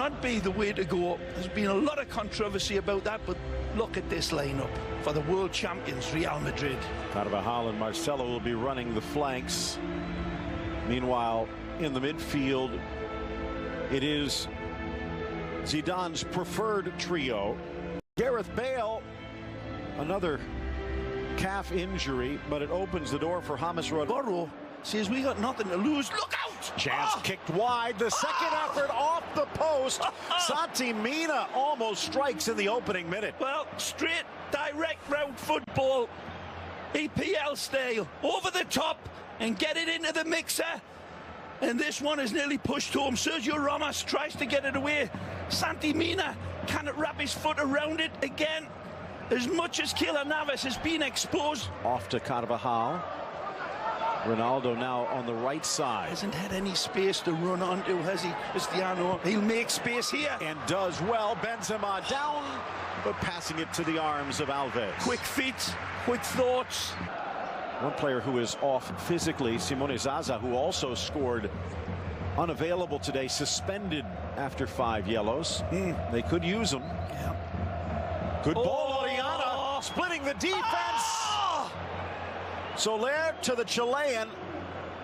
not be the way to go. There's been a lot of controversy about that, but look at this lineup for the world champions, Real Madrid. Carvajal and Marcelo will be running the flanks. Meanwhile, in the midfield, it is Zidane's preferred trio. Gareth Bale, another calf injury, but it opens the door for James Rodríguez. Says we got nothing to lose. Look out! Chance kicked wide. The second effort off the post. Santi Mina almost strikes in the opening minute. Well, straight, direct route football, EPL style, over the top and get it into the mixer. And this one is nearly pushed home. Sergio Ramos tries to get it away. Santi Mina cannot wrap his foot around it again. As much as Keylor Navas has been exposed. Off to Carvajal. Ronaldo now on the right side. Hasn't had any space to run onto, has he, Cristiano? He'll make space here. And does well. Benzema down, but passing it to the arms of Alves. Quick feet, quick thoughts. One player who is off physically, Simone Zaza, who also scored, unavailable today, suspended after 5 yellows. They could use him. Yeah. Good ball, Oriana, splitting the defense. Soler to the Chilean,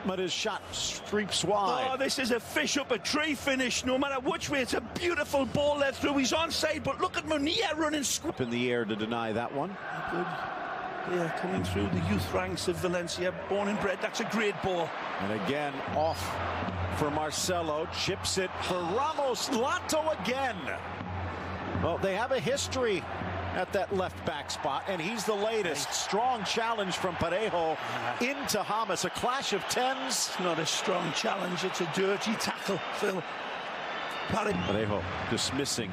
but his shot streaks wide. Oh, this is a fish up a tree finish, no matter which way. It's a beautiful ball led through. He's onside, but look at Munir running up in the air to deny that one. Good. Yeah, coming through the youth ranks of Valencia, born and bred. That's a great ball. And again, off for Marcelo. Chips it for Ramos. Lato again. Well, they have a history at that left back spot, and he's the latest. Strong challenge from Parejo into James. A clash of tens. It's not a strong challenge, it's a dirty tackle, Phil. Parejo dismissing.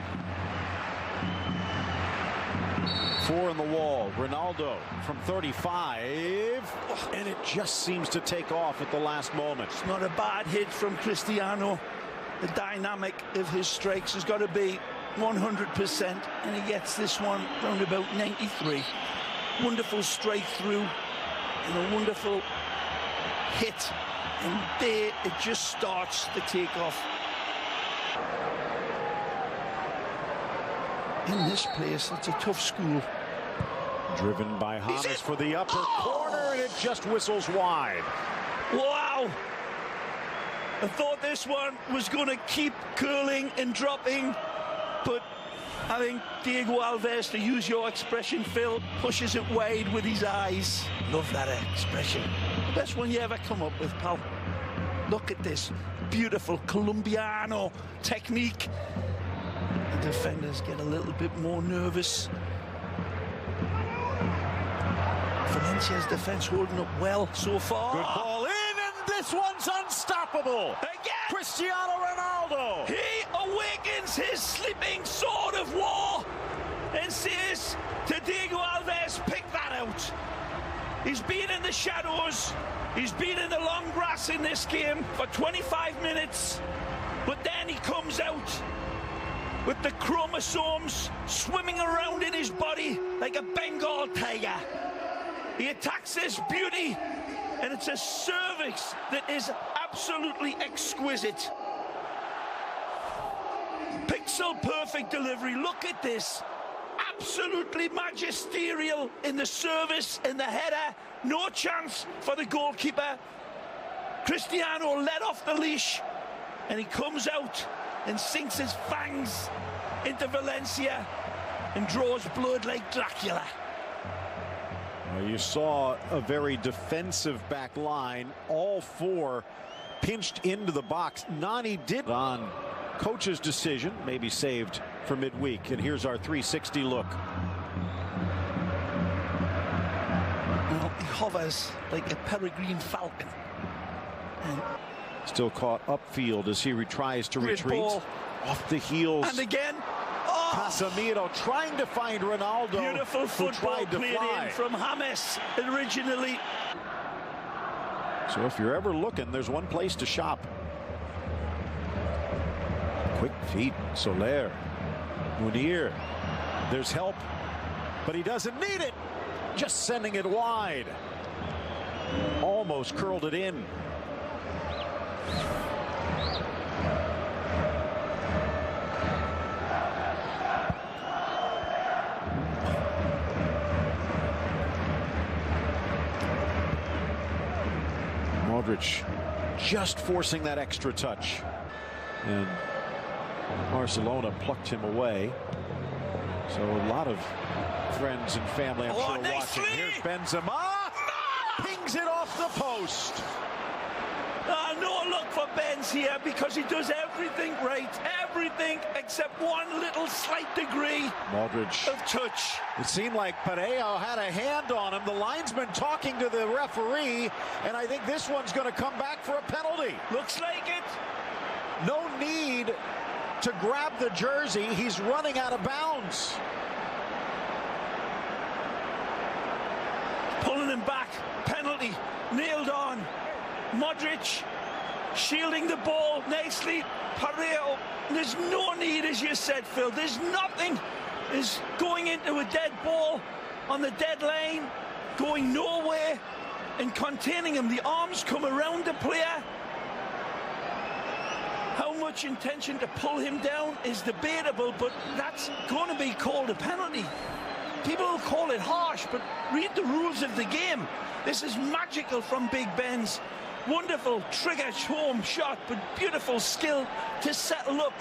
4 in the wall. Ronaldo from 35. And it just seems to take off at the last moment. It's not a bad hit from Cristiano. The dynamic of his strikes has got to be 100%, and he gets this one round about 93. Wonderful strike through and a wonderful hit, and there it just starts the takeoff. In this place, it's a tough school. Driven by James for the upper corner, and it just whistles wide. Wow! I thought this one was going to keep curling and dropping, but I think Diego Alves, to use your expression, Phil, pushes it wide with his eyes. Love that expression. The best one you ever come up with, pal. Look at this beautiful Colombiano technique. The defenders get a little bit more nervous. Valencia's defense holding up well so far. Good ball in, and this one's unstoppable. Again! Cristiano Ronaldo. He awakens his sleeping sword of war and says to Diego Alves, pick that out. He's been in the shadows. He's been in the long grass in this game for 25 minutes. But then he comes out with the chromosomes swimming around in his body like a Bengal tiger. He attacks this beauty, and it's a cervix that is absolutely exquisite. Pixel perfect delivery. Look at this. Absolutely magisterial in the service, in the header. No chance for the goalkeeper. Cristiano let off the leash, and he comes out and sinks his fangs into Valencia and draws blood like Dracula. Well, you saw a very defensive back line. All 4 pinched into the box. Nani did on coach's decision, maybe saved for midweek. And here's our 360 look. Well, he hovers like a peregrine falcon. And still caught upfield as he tries to retreat. Ball. Off the heels. And again. Casemiro trying to find Ronaldo. Beautiful football played in from James originally. So if you're ever looking, there's one place to shop. Quick feet, Soler. Munir. There's help, but he doesn't need it. Just sending it wide. Almost curled it in. Modric just forcing that extra touch. And Barcelona plucked him away. So a lot of friends and family, I'm sure, watching. Here's Benzema. Pings it off the post. No look for Benz here because he does everything right. Everything except one little slight degree Modric of touch. It seemed like Parejo had a hand on him. The linesman talking to the referee, and I think this one's going to come back for a penalty. Looks like it. No need to grab the jersey. He's running out of bounds. Pulling him back. Penalty. Nailed on. Modric shielding the ball nicely. Parejo. There's no need, as you said, Phil. There's nothing. Is going into a dead ball on the dead line, going nowhere and containing him. The arms come around the player. How much intention to pull him down is debatable, but that's going to be called a penalty. People will call it harsh, but read the rules of the game. This is magical from Big Ben's. Wonderful trigger home shot, but beautiful skill to settle up.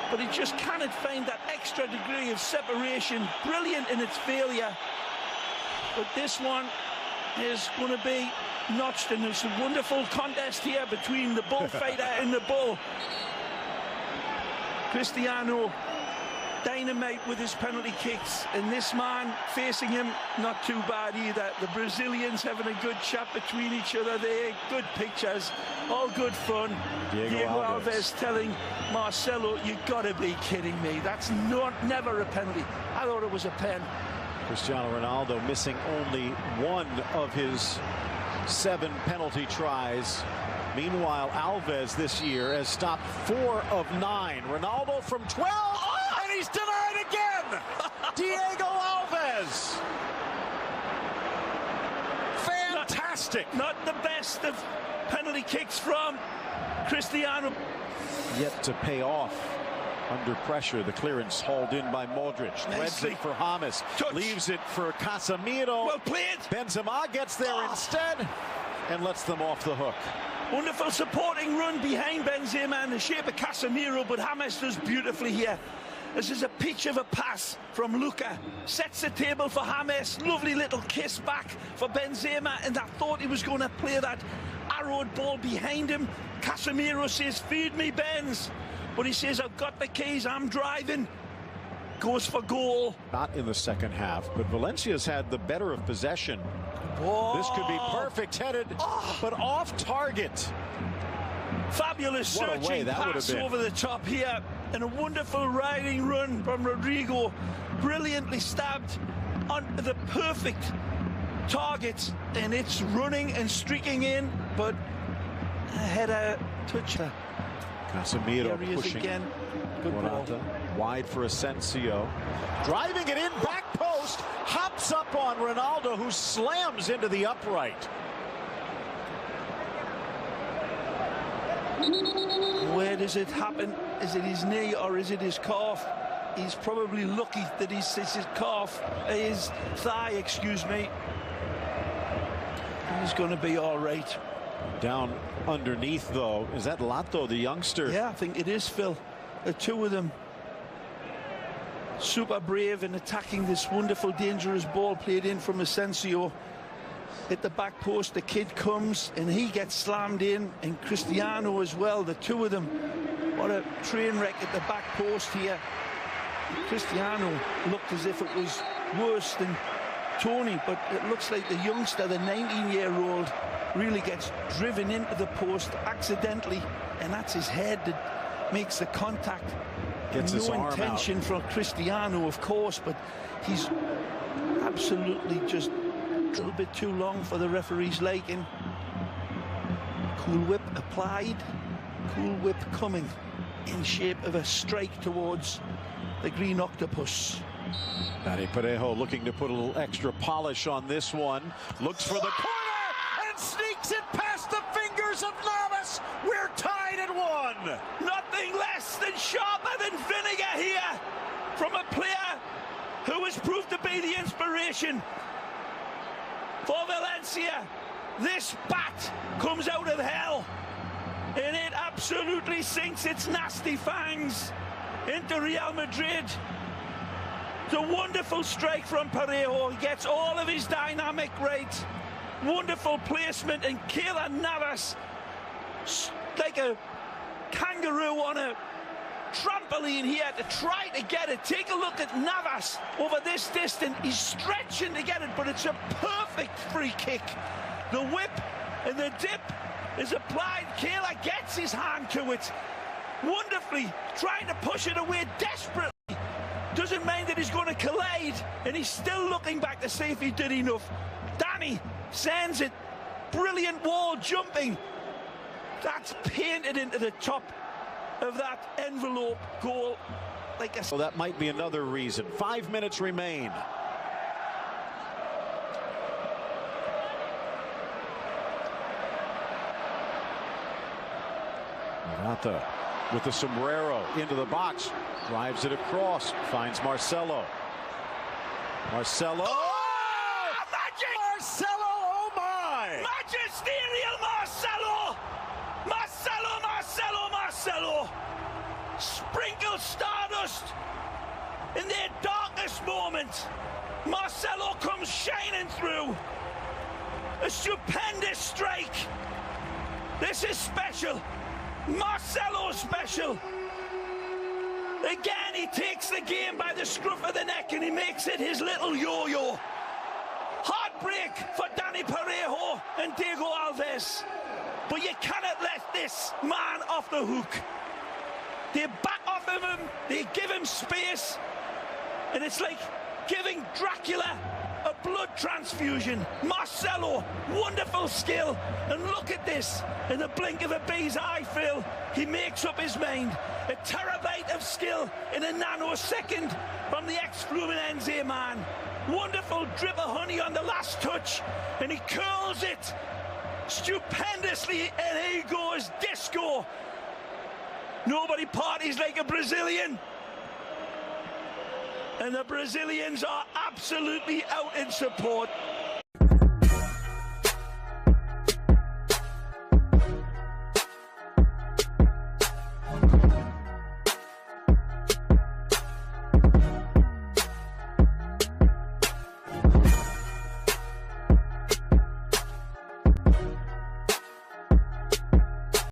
But he just cannot find that extra degree of separation. Brilliant in its failure. But this one is going to be notched, and there's a wonderful contest here between the bullfighter and the bull. Cristiano, dynamite with his penalty kicks, and this man facing him, not too bad either. The Brazilians having a good chat between each other there. Good pictures, all good fun. Diego Alves telling Marcelo, you gotta be kidding me. That's never a penalty. I thought it was a pen. Cristiano Ronaldo missing only one of his 7 penalty tries. Meanwhile, Alves this year has stopped 4 of 9. Ronaldo from 12, and he's denied again. Diego Alves. Fantastic. Not the best of penalty kicks from Cristiano. Yet to pay off. Under pressure, the clearance hauled in by Modric. Threads it for James. Touch. Leaves it for Casemiro. Well played. Benzema gets there instead and lets them off the hook. Wonderful supporting run behind Benzema in the shape of Casemiro, but James does beautifully here. This is a pitch of a pass from Luka. Sets the table for James. Lovely little kiss back for Benzema, and I thought he was going to play that arrowed ball behind him. Casemiro says, feed me, Benz. But he says, I've got the keys, I'm driving. Goes for goal. Not in the second half, but Valencia's had the better of possession. Whoa. This could be perfect headed, but off target. Fabulous searching pass over the top here. And a wonderful riding run from Rodrigo. Brilliantly stabbed on the perfect target. And it's running and streaking in, but a header toucher. Casemiro pushing again. Good ball. Wide for Asensio. Driving it in, back post. Hops up on Ronaldo, who slams into the upright. Where does it happen? Is it his knee or is it his calf? He's probably lucky that it's his calf, his thigh, excuse me. He's going to be all right. Down underneath, though, is that Lato, the youngster? Yeah, I think it is, Phil. The two of them super brave in attacking this wonderful, dangerous ball played in from Asensio. Hit the back post, the kid comes and he gets slammed in, and Cristiano as well, the two of them. What a train wreck at the back post here. Cristiano looked as if it was worse than Tony, but it looks like the youngster, the 19-year-old, really gets driven into the post accidentally, and that's his head that makes the contact. Gets his arm out. No intention from Cristiano, of course, but he's absolutely just a little bit too long for the referee's liking. Cool whip applied, cool whip coming in shape of a strike towards the green octopus. Dani Parejo looking to put a little extra polish on this one. Looks for the corner and sneaks it past the fingers of Navas. We're tied at 1. Nothing less than sharper than vinegar here from a player who has proved to be the inspiration for Valencia. this bat comes out of hell and it absolutely sinks its nasty fangs into Real Madrid. It's a wonderful strike from Parejo. He gets all of his dynamic right. Wonderful placement, and Keylor Navas, like a kangaroo on a trampoline here to try to get it. Take a look at Navas over this distance. He's stretching to get it, but it's a perfect free kick. The whip and the dip is applied. Keylor gets his hand to it wonderfully, trying to push it away desperately. Doesn't mind that he's going to collide, and he's still looking back to see if he did enough. Danny sends it. Brilliant wall jumping. That's painted into the top of that envelope goal. Like a... So that might be another reason. 5 minutes remain. Morata with the sombrero into the box, drives it across, finds Marcelo. Marcelo. Oh, magic! Marcelo, oh my! Magisterial Marcelo! Marcelo, Marcelo, Marcelo! Sprinkle stardust in their darkest moment. Marcelo comes shining through. A stupendous strike. This is special. Marcelo special. Again, he takes the game by the scruff of the neck and he makes it his little yo-yo. Heartbreak for Dani Parejo and Diego Alves. But you cannot let this man off the hook. They back off of him, they give him space, and it's like giving Dracula a blood transfusion. Marcelo, wonderful skill, and look at this. In the blink of a bee's eye, Phil, he makes up his mind. A terabyte of skill in a nanosecond from the ex-Fluminense man. Wonderful drip of honey on the last touch, and he curls it stupendously, and he goes disco. Nobody parties like a Brazilian. And the Brazilians are absolutely out in support.